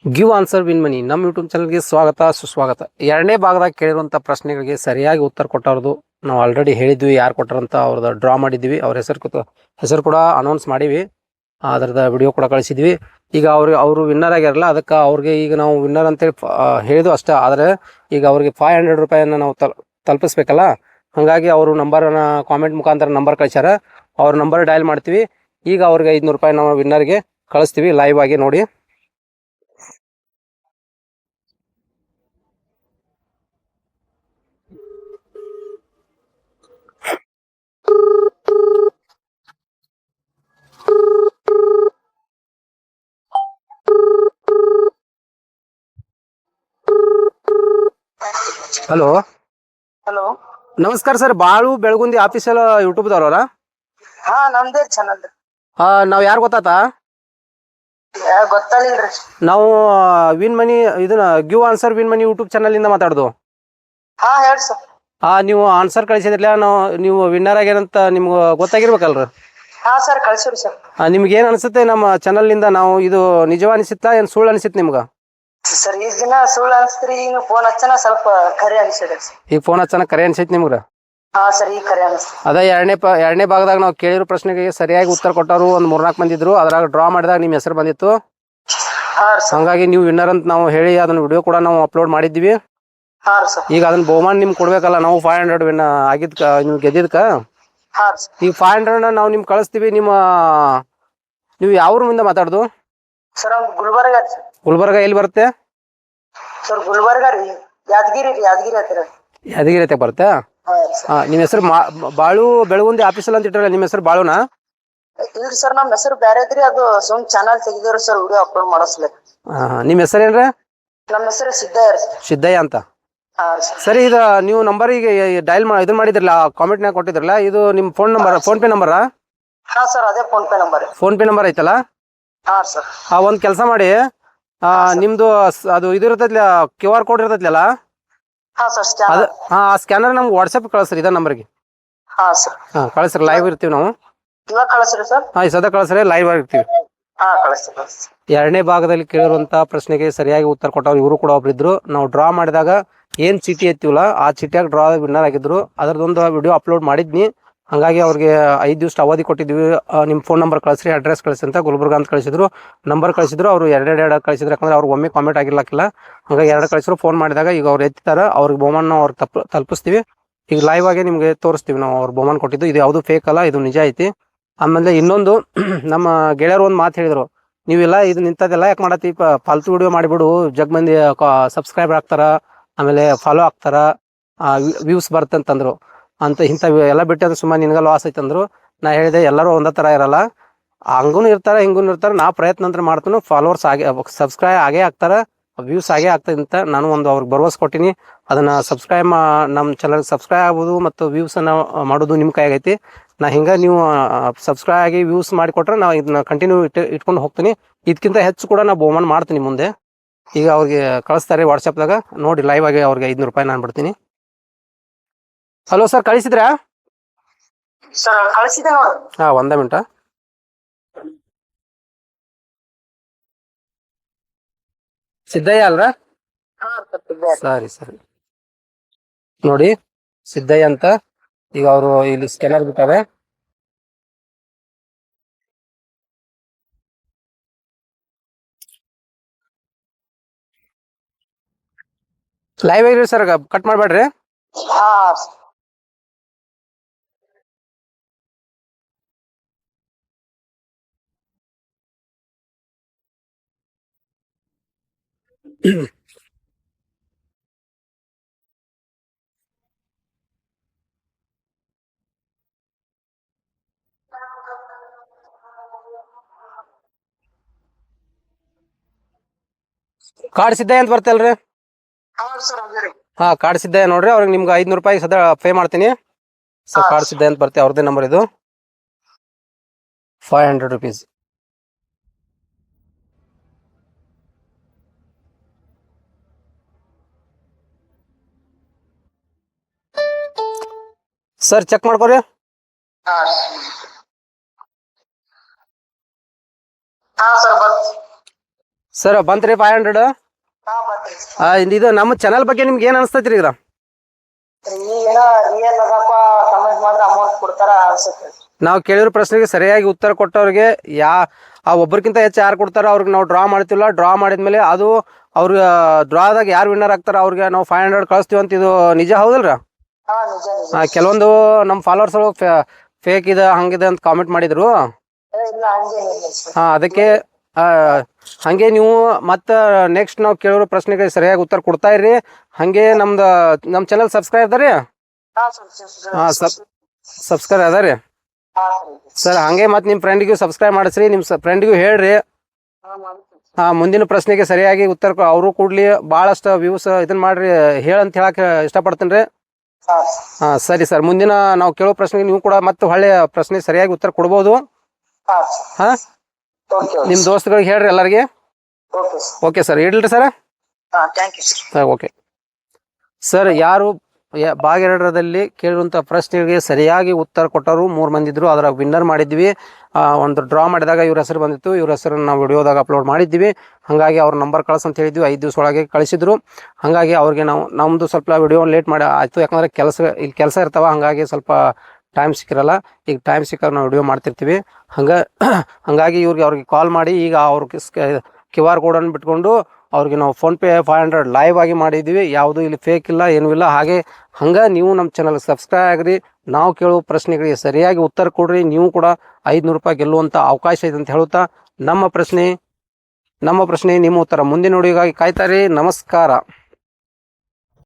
Give answer win ಮನಿ ನಮ್ಮ YouTube ಚಾನಲ್ಗೆ ಸ್ವಾಗತ ಸುಸ್ವಾಗತ. ಎರಡನೇ ಭಾಗದಾಗ ಕೇಳಿರುವಂಥ ಪ್ರಶ್ನೆಗಳಿಗೆ ಸರಿಯಾಗಿ ಉತ್ತರ ಕೊಟ್ಟವ್ರದ್ದು ನಾವು ಆಲ್ರೆಡಿ ಹೇಳಿದ್ವಿ. ಯಾರು ಕೊಟ್ಟರಂತ ಅವ್ರದ್ದು ಡ್ರಾ ಮಾಡಿದ್ವಿ. ಅವ್ರ ಹೆಸರು ಕೂಡ ಅನೌನ್ಸ್ ಮಾಡೀವಿ. ಅದರದ ವಿಡಿಯೋ ಕೂಡ ಕಳಿಸಿದ್ವಿ. ಈಗ ಅವರು ವಿನ್ನರ್ ಆಗಿರಲ್ಲ, ಅದಕ್ಕೆ ಅವ್ರಿಗೆ ಈಗ ನಾವು ವಿನ್ನರ್ ಅಂತೇಳಿ ಹೇಳಿದ್ವು ಅಷ್ಟೇ. ಆದರೆ ಈಗ ಅವ್ರಿಗೆ 500 ರೂಪಾಯಿಯನ್ನು ನಾವು ತಲುಪಿಸ್ಬೇಕಲ್ಲ. ಹಾಗಾಗಿ ಅವರು ನಂಬರನ್ನ ಕಾಮೆಂಟ್ ಮುಖಾಂತರ ನಂಬರ್ ಕಳಿಸ್ಯಾರ. ಅವ್ರ ನಂಬರ್ ಡಯಲ್ ಮಾಡ್ತೀವಿ. ಈಗ ಅವ್ರಿಗೆ 500 ರೂಪಾಯಿ ನಾವು ವಿನ್ನರ್ಗೆ ಕಳಿಸ್ತೀವಿ ಲೈವ್ ಆಗಿ ನೋಡಿ. ಹಲೋ ಹಲೋ, ನಮಸ್ಕಾರ ಸರ್. ಬಾಳು ಬೆಳಗುಂದಿ ಆಫೀಸಲ್ ಯೂಟ್ಯೂಬ್ದವ್ರಲ್ಲ. ಹಾ ನಮ್ದೇ ಚಾನಲ್ ರೀ. ನಾವು ಯಾರು ಗೊತ್ತಾತ? ಗೊತ್ತಾಗಿಲ್ರಿ. ನಾವು ವಿನ್ ಮನಿ ಇದನ್ನ ಗಿವ್ ಆನ್ಸರ್ ವಿನ್ ಮನಿ ಯೂಟ್ಯೂಬ್ ಚಾನಲಿಂದ ಮಾತಾಡೋದು. ಹಾ ಹೇಳ್ರಿ ಸರ್. ನೀವು ಆನ್ಸರ್ ಕಳಿಸಿದ್ರಲ್ಲ, ನೀವು ವಿನ್ನರ್ ಆಗ್ಯಾರಂತ ನಿಮ್ಗೆ ಗೊತ್ತಾಗಿರ್ಬೇಕಲ್ರಿ. ಹಾ ಸರ್ ಕಳ್ಸಿರಿ ಸರ್. ನಿಮ್ಗೆ ಏನು ಅನಿಸುತ್ತೆ ನಮ್ಮ ಚಾನಲ್ನಿಂದ? ನಾವು ಇದು ನಿಜವ ಅನಿಸುತ್ತಾ ಏನು ಸುಳ್ಳು ಅನಿಸುತ್ತೆ ನಿಮ್ಗೆ? ಸರ್ ಈ ದಿನ ಸುಳ್ಳು ಅನ್ಸ್ತ್ರಿ, ಈಗ ಫೋನ್ ಹಚ್ಚನ ಸ್ವಲ್ಪ ಕರೆ ಅನ್ಸಿದ್ರಿ ಸರ್. ಈಗ ಫೋನ್ ಹಚ್ಚನ ಕರೆ ಅನ್ಸೈತಿ ನಿಮ್ಗೆ? ಹಾ ಸರ್ ಈಗ ಕರೆ ಅನಿಸ್ತು. ಅದೇ ಎರಡನೇ ಭಾಗದಾಗ ನಾವು ಕೇಳಿರೋ ಪ್ರಶ್ನೆಗೆ ಸರಿಯಾಗಿ ಉತ್ತರ ಕೊಟ್ಟರು ಒಂದು 3-4 ಮಂದಿ ಇದ್ರು. ಅದ್ರಾಗ ಡ್ರಾ ಮಾಡಿದಾಗ ನಿಮ್ಮ ಹೆಸರು ಬಂದಿತ್ತು. ಹಾ ರೀ ಸರ್. ಹಂಗಾಗಿ ನೀವು ವಿನ್ನರ್ ಅಂತ ನಾವು ಹೇಳಿ ಅದನ್ನ ವಿಡಿಯೋ ಕೂಡ ನಾವು ಅಪ್ಲೋಡ್ ಮಾಡಿದ್ವಿ. ಹಾ ರೀ ಸರ್. ಈಗ ಅದನ್ನ ಬಹುಮಾನ ನಿಮ್ಗೆ ಕೊಡ್ಬೇಕಲ್ಲ. ನಾವು 500 ವಿನ್ ಆಗಿದ್ಕ ನೀವು ಗೆದ್ದಿದ್ಕ ಹಾ ರೀ ಸರ್. ಈಗ 500 ನಾವು ನಿಮ್ಗೆ ಕಳಿಸ್ತೀವಿ. ನೀವು ಯಾವ ಊರಿಂದ ಮಾತಾಡೋದು? ಸರ್ ಅವ್ನು ಗುಲ್ಬರ್ಗ ರೀ ಸರ್. ಗುಲ್ಬರ್ಗ ಎಲ್ಲಿ ಬರುತ್ತೆ ಸರ್ ಗುಲ್ಬರ್ಗ ರೀ, ಯಾದಗಿರಿ ಹತ್ತಿರ. ಯಾದಗಿರಿ ಐತೆ ಬರುತ್ತೆ. ಹಾ ರೀ ಸರ್. ನಿಮ್ಮ ಹೆಸರು ಬಾಳು ಬೆಳಗುಂದಿ ಆಫೀಸಲ್ ಅಂತ ಇಟ್ಟರಲ್ಲ, ನಿಮ್ಮ ಹೆಸರು ಬಾಳುನಾ? ಇಲ್ರಿ ಸರ್, ನಮ್ಮ ಹೆಸರು ಬೇರೆ ಐತ್ರಿ. ಅದು ಸುಮ್ ಚಾನಲ್ ತೆಗಿದ್ರು ಸರ್, ವಿಡಿಯೋ ಅಪ್ಲೋಡ್ ಮಾಡಿಸ್ಬೇಕು. ನಿಮ್ಮ ಹೆಸರು ಏನ್ರ? ನಮ್ಮ ಹೆಸರು ಸಿದ್ದಯ್ಯ ರೀ ಸರ್. ಸಿದ್ದಯ್ಯ ಅಂತ. ಹಾ ರೀ ಸರ್. ಸರಿ, ಇದು ನೀವು ನಂಬರಿಗೆ ಡಯಲ್ ಇದನ್ನ ಮಾಡಿದ್ರಲ್ಲ, ಕಾಮೆಂಟ್ನಾಗ ಕೊಟ್ಟಿದ್ರಲ್ಲ, ಇದು ನಿಮ್ಮ ಫೋನ್ ಪೇ ನಂಬರಾ? ಹಾ ಸರ್ ಅದೇ phone pay number. Phone pay number ಐತಲ್ಲ? ಹಾ ಸರ್. ಒಂದು ಕೆಲಸ ಮಾಡಿ, ನಿಮ್ದು ಅದು ಇದು ಇರ್ತೈತ್ಲ, QR ಕೋಡ್ ಇರ್ತೈತ್ಲಲ್ಲ, ಹಾ ಸರ್ ಅದು ಸ್ಕ್ಯಾನರ್. ಆ ಸ್ಕ್ಯಾನರ್ ನಮ್ಗೆ ವಾಟ್ಸಪ್ ಕಳಿಸ್ರಿ ಇದ ನಂಬರ್ಗೆ. ಹಾ ಸರ್. ಕಳಿಸ್ರಿ, ಲೈವ್ ಇರ್ತೀವಿ ನಾವು. ಇವಾಗ ಕಳಿಸ್ರಿ ಸರ್. ಈ ಸದ ಕಳಿಸ್ರಿ, ಲೈವ್ ಆಗಿರ್ತೀವಿ. ಹಾ ಕಳಿಸ್ರಿ. ಎರಡನೇ ಭಾಗದಲ್ಲಿ ಕೇಳಿರುವಂತಹ ಪ್ರಶ್ನೆಗೆ ಸರಿಯಾಗಿ ಉತ್ತರ ಕೊಟ್ಟವ್ರು ಇವರು ಕೂಡ ಒಬ್ರಿದ್ರು. ನಾವು ಡ್ರಾ ಮಾಡಿದಾಗ ಏನ್ ಚೀಟಿ ಎತ್ತಿವಲ್ಲ, ಆ ಚೀಟಿಯಾಗ ಡ್ರಾ ವಿನ್ನರ್ ಆಗಿದ್ರು. ಅದರದೊಂದು ವಿಡಿಯೋ ಅಪ್ಲೋಡ್ ಮಾಡಿದ್ನಿ. ಹಾಗಾಗಿ ಅವ್ರಿಗೆ 5 ದಿವಸ ಅವಧಿ ಕೊಟ್ಟಿದ್ವಿ. ನಿಮ್ಮ ಫೋನ್ ನಂಬರ್ ಕಳಿಸ್ರಿ, ಅಡ್ರೆಸ್ ಕಳಿಸಿ ಅಂತ ಗುಲ್ಬರ್ಗ ಅಂತ ಕಳಿಸಿದ್ರು. ನಂಬರ್ ಕಳಿಸಿದ್ರು. ಅವರು ಎರಡು ಕಳಿಸಿದ್ರು. ಯಾಕಂದ್ರೆ ಅವ್ರಿಗೆ ಒಮ್ಮೆ ಕಾಮೆಂಟ್ ಆಗಿರ್ಲಕ್ಕಿಲ್ಲ. ಹಾಗಾಗಿ 2 ಕಳಿಸಿದ್ರು. ಫೋನ್ ಮಾಡಿದಾಗ ಈಗ ಅವ್ರು ಎತ್ತಿದಾರ, ಅವ್ರಿಗೆ ಬಹುಮಾನ ನಾವು ತಲುಪಿಸ್ತೀವಿ. ಈಗ ಲೈವ್ ಆಗಿ ನಿಮ್ಗೆ ತೋರಿಸ್ತೀವಿ ನಾವು ಅವ್ರ ಬಹುಮಾನ ಕೊಟ್ಟಿದ್ದು. ಇದು ಯಾವುದು ಫೇಕ್ ಅಲ್ಲ, ಇದು ನಿಜ ಐತಿ. ಆಮೇಲೆ ಇನ್ನೊಂದು, ನಮ್ಮ ಗೆಳೆಯರು ಒಂದು ಮಾತು ಹೇಳಿದ್ರು, ನೀವೆಲ್ಲ ಇದು ನಿಂತದೆಲ್ಲ ಯಾಕೆ ಮಾಡತ್ತಿ, ಫಾಲ್ತು ವಿಡಿಯೋ ಮಾಡಿಬಿಡು, ಜಗ್ ಮಂದಿ ಸಬ್ಸ್ಕ್ರೈಬರ್ ಆಗ್ತಾರ, ಆಮೇಲೆ ಫಾಲೋ ಆಗ್ತಾರ, ವ್ಯೂಸ್ ಬರ್ತಂತಂದ್ರು. ಇಂಥ ಎಲ್ಲ ಬಿಟ್ಟು ಸುಮ್ಮನೆ ನಿನ್ಗೆ ಲಾಸ್ ಐತಂದ್ರು. ನಾ ಹೇಳಿದೆ, ಎಲ್ಲರೂ ಒಂದೇ ಥರ ಇರಲ್ಲ, ಹಂಗೂ ಇರ್ತಾರೆ ಹಿಂಗೂ ಇರ್ತಾರೆ. ನಾ ಪ್ರಯತ್ನ ಅಂತ ಮಾಡ್ತಾನು, ಫಾಲೋವರ್ಸ್ ಸಬ್ಸ್ಕ್ರೈಬ್ ಆಗೇ ಆಗ್ತಾರೆ, ವ್ಯೂಸ್ ಆಗೇ ಆಗ್ತದೆ ಅಂತ ನಾನು ಒಂದು ಅವ್ರಿಗೆ ಭರವಸೆ ಕೊಟ್ಟಿನಿ. ಅದನ್ನು ನಮ್ಮ ಚಾನಲ್ಗೆ ಸಬ್ಸ್ಕ್ರೈಬ್ ಆಗ್ಬೋದು ಮತ್ತು ವ್ಯೂಸನ್ನು ಮಾಡೋದು ನಿಮ್ಮ ಕೈಯಾಗೈತಿ. ನಾ ಹಿಂಗೆ ನೀವು ಸಬ್ಸ್ಕ್ರೈಬ್ ಆಗಿ ವ್ಯೂಸ್ ಮಾಡಿಕೊಟ್ರೆ ನಾವು ಇದನ್ನ ಕಂಟಿನ್ಯೂ ಇಟ್ಕೊಂಡು ಹೋಗ್ತೀನಿ. ಇದಕ್ಕಿಂತ ಹೆಚ್ಚು ಕೂಡ ನಾ ಬಹುಮಾನ ಮಾಡ್ತೀನಿ ಮುಂದೆ. ಈಗ ಅವ್ರಿಗೆ ಕಳಿಸ್ತಾರೆ ವಾಟ್ಸಪ್ದಾಗ ನೋಡಿ, ಲೈವ್ ಆಗಿ ಅವ್ರಿಗೆ 500 ರೂಪಾಯಿ ನಾನು ಬಿಡ್ತೀನಿ. ಹಲೋ ಸರ್, ಕಳಿಸಿದ್ರಾ? ಸರ್ ಕಳಿಸಿದೆ ನೋಡಿ. ಒಂದೇ ಮಿನಿಟ. ಸಿದ್ದಯ್ಯ ಅಲ್ರ? ಸರಿ ಸರಿ, ನೋಡಿ ಸಿದ್ದಯ್ಯ ಅಂತ. ಈಗ ಅವರು ಇಲ್ಲಿ ಸ್ಕ್ಯಾನರ್ ಬಿಟ್ಟಾರೆ. ಲೈವ್ ಆಗಿರಿ ಸರ್, ಕಟ್ ಮಾಡಬೇಡ್ರಿ. ಹಾ ಕಾರ್ಡ್ ಸಿದ್ದಯ್ಯ ಅಂತ ಬರ್ತಲ್ರಿ? ಸರ್ ಅದೇ ರೀ. ಕಾರ್ಡ್ ಸಿದ್ದಯ್ಯ ನೋಡ್ರಿ. ಅವ್ರಿಗೆ ನಿಮ್ಗೆ 500 ರೂಪಾಯಿ ಸದಾ ಪೇ ಮಾಡ್ತೀನಿ ಸರ್. ಕಾರ್ಡ್ ಸಿದ್ದಯ್ಯ ಅಂತ ಬರ್ತೀವಿ, ಅವ್ರದ್ದೇ ನಂಬರ್ ಇದು. 500 ರೂಪೀಸ್. ಸರ್ ಚೆಕ್ ಮಾಡ್ಕೊರಿ. ಹಾ ಸರ್ ಬರ್ತೀನಿ. ಸರ್ ಬಂತ್ರಿ 500. ಹಾ ಬರ್ತೀರಿ ಇದು ನಮ್ಮ ಚಾನಲ್ ಬಗ್ಗೆ ನಿಮ್ಗೆ ಏನ್ ಅನಿಸ್ತೈತ್ರಿ ಈಗ? ಈಗ ರಿಯಲ್ ಅದಪ್ಪ ಕಮೆಂಟ್ ಮಾಡಿದ್ರೆ ಅಮೌಂಟ್ ಕೊಡ್ತಾರ ಅನ್ಸುತ್ತೆ. ನಾವು ಕೇಳಿರೋ ಪ್ರಶ್ನೆಗೆ ಸರಿಯಾಗಿ ಉತ್ತರ ಕೊಟ್ಟವ್ರಿಗೆ ಆ ಒಬ್ಬರಿಗಿಂತ ಹೆಚ್ಚು ಯಾರು ಕೊಡ್ತಾರ ಅವ್ರಿಗೆ ನಾವು ಡ್ರಾ ಮಾಡ್ತಿಲ್ಲ. ಡ್ರಾ ಮಾಡಿದ್ಮೇಲೆ ಅದು ಅವ್ರಿಗೆ ಡ್ರಾದಾಗ ಯಾರು ವಿನ್ನರ್ ಆಗ್ತಾರ ಅವ್ರಿಗೆ ನಾವು 500 ಕಳಿಸ್ತೀವಿ ಅಂತ. ಇದು ನಿಜ ಹೌದಲ್ರ? ಹಾ ನಿಜ ನಿಜ. ಕೆಲವೊಂದು ನಮ್ಮ ಫಾಲೋವರ್ಸ್ಗಳು ಫೇಕ್ ಇದೆ ಹಂಗಿದೆ ಅಂತ ಕಾಮೆಂಟ್ ಮಾಡಿದ್ರು. ಇಲ್ಲ ಹಂಗೇನಿಲ್ಲ ಸರ್. ಅದಕ್ಕೆ ಹಂಗೆ ನೀವು ಮತ್ತೆ ನೆಕ್ಸ್ಟ್ ನಾವು ಕೇಳಿರೋ ಪ್ರಶ್ನೆಗೆ ಸರಿಯಾಗಿ ಉತ್ತರ ಕೊಡ್ತಾ ಇರ್ರಿ. ಹಂಗೆ ನಮ್ಮ ಚಾನಲ್ ಸಬ್ಸ್ಕ್ರೈಬ್ ಅದ ರೀ? ಹಾ ಸಬ್ಸ್ಕ್ರೈಬ್ ಅದ ರೀ ಹಾ ಸರ್. ಹಂಗೆ ಮತ್ತೆ ನಿಮ್ಮ ಫ್ರೆಂಡಿಗೂ ಸಬ್ಸ್ಕ್ರೈಬ್ ಮಾಡಿಸ್ರಿ, ನಿಮ್ಮ ಫ್ರೆಂಡಿಗೂ ಹೇಳ್ರಿ. ಮುಂದಿನ ಪ್ರಶ್ನೆಗೆ ಸರಿಯಾಗಿ ಉತ್ತರ ಅವರು ಕೊಡ್ಲಿ. ಭಾಳಷ್ಟು ವ್ಯೂಸ್ ಇದನ್ನ ಮಾಡ್ರಿ ಹೇಳಂತ ಹೇಳಕ್ಕೆ ಇಷ್ಟಪಡ್ತೀನಿ ರೀ. ಸರಿ ಸರ್. ಮುಂದಿನ ನಾವು ಕೇಳೋ ಪ್ರಶ್ನೆಗೆ ನೀವು ಕೂಡ ಮತ್ತೆ ಒಳ್ಳೆ ಪ್ರಶ್ನೆ ಸರಿಯಾಗಿ ಉತ್ತರ ಕೊಡ್ಬೋದು. ಹಾಂ, ನಿಮ್ಮ ದೋಸ್ತಗಳಿಗೆ ಹೇಳ್ರಿ ಎಲ್ಲರಿಗೆ. Okay sir, idli sir. Thank you sir. Okay sir. ಯಾರು ಭಾಗ 2ರಲ್ಲಿ ಕೇಳಿರುವಂಥ ಪ್ರಶ್ನೆಗೆ ಸರಿಯಾಗಿ ಉತ್ತರ ಕೊಟ್ಟರು 3 ಮಂದಿ ಇದ್ರು. ಅದರ ವಿನ್ನರ್ ಮಾಡಿದ್ವಿ. ಒಂದು ಡ್ರಾ ಮಾಡಿದಾಗ ಇವ್ರ ಹೆಸರು ಬಂದಿತ್ತು. ಇವ್ರ ಹೆಸರನ್ನು ನಾವು ವಿಡಿಯೋದಾಗ ಅಪ್ಲೋಡ್ ಮಾಡಿದ್ವಿ. ಹಾಗಾಗಿ ಅವ್ರ ನಂಬರ್ ಕಳ್ಸಂತ ಹೇಳಿದ್ವಿ. 5 ದಿವಸ ಒಳಗೆ ಕಳಿಸಿದ್ರು. ಹಾಗಾಗಿ ಅವ್ರಿಗೆ ನಮ್ಮದು ಸ್ವಲ್ಪ ವಿಡಿಯೋ ಲೇಟ್ ಮಾಡಿ ಆಯಿತು. ಯಾಕಂದರೆ ಇಲ್ಲಿ ಕೆಲಸ ಇರ್ತಾವೆ. ಹಾಗಾಗಿ ಸ್ವಲ್ಪ ಟೈಮ್ ಸಿಕ್ಕಿರಲ್ಲ. ಈಗ ಟೈಮ್ ಸಿಕ್ಕಾಗ ನಾವು ವಿಡಿಯೋ ಮಾಡ್ತಿರ್ತೀವಿ. ಹಾಗಾಗಿ ಅವ್ರಿಗೆ ಕಾಲ್ ಮಾಡಿ ಈಗ ಅವ್ರಿಗೆ QR ಕೋಡನ್ನು ಬಿಟ್ಕೊಂಡು ಅವ್ರಿಗೆ ನಾವು ಫೋನ್ಪೇ 500 ಲೈವ್ ಆಗಿ ಮಾಡಿದ್ವಿ. ಯಾವುದು ಇಲ್ಲಿ ಫೇಕ್ ಇಲ್ಲ, ಏನೂ ಇಲ್ಲ. ಹಂಗೆ ನೀವು ನಮ್ಮ ಚಾನಲ್ಗೆ ಸಬ್ಸ್ಕ್ರೈಬ್ ಆಗಿರಿ. ನಾವು ಕೇಳುವ ಪ್ರಶ್ನೆಗಳಿಗೆ ಸರಿಯಾಗಿ ಉತ್ತರ ಕೊಡ್ರಿ. ನೀವು ಕೂಡ 500 ರೂಪಾಯಿ ಗೆಲ್ಲುವಂಥ ಅವಕಾಶ ಇದೆ ಅಂತ ಹೇಳುತ್ತಾ, ನಮ್ಮ ಪ್ರಶ್ನೆ ನಿಮ್ಮ ಉತ್ತರ ಮುಂದಿನ ವಿಡಿಯೋಗಾಗಿ ಕಾಯ್ತಾರಿ. ನಮಸ್ಕಾರ.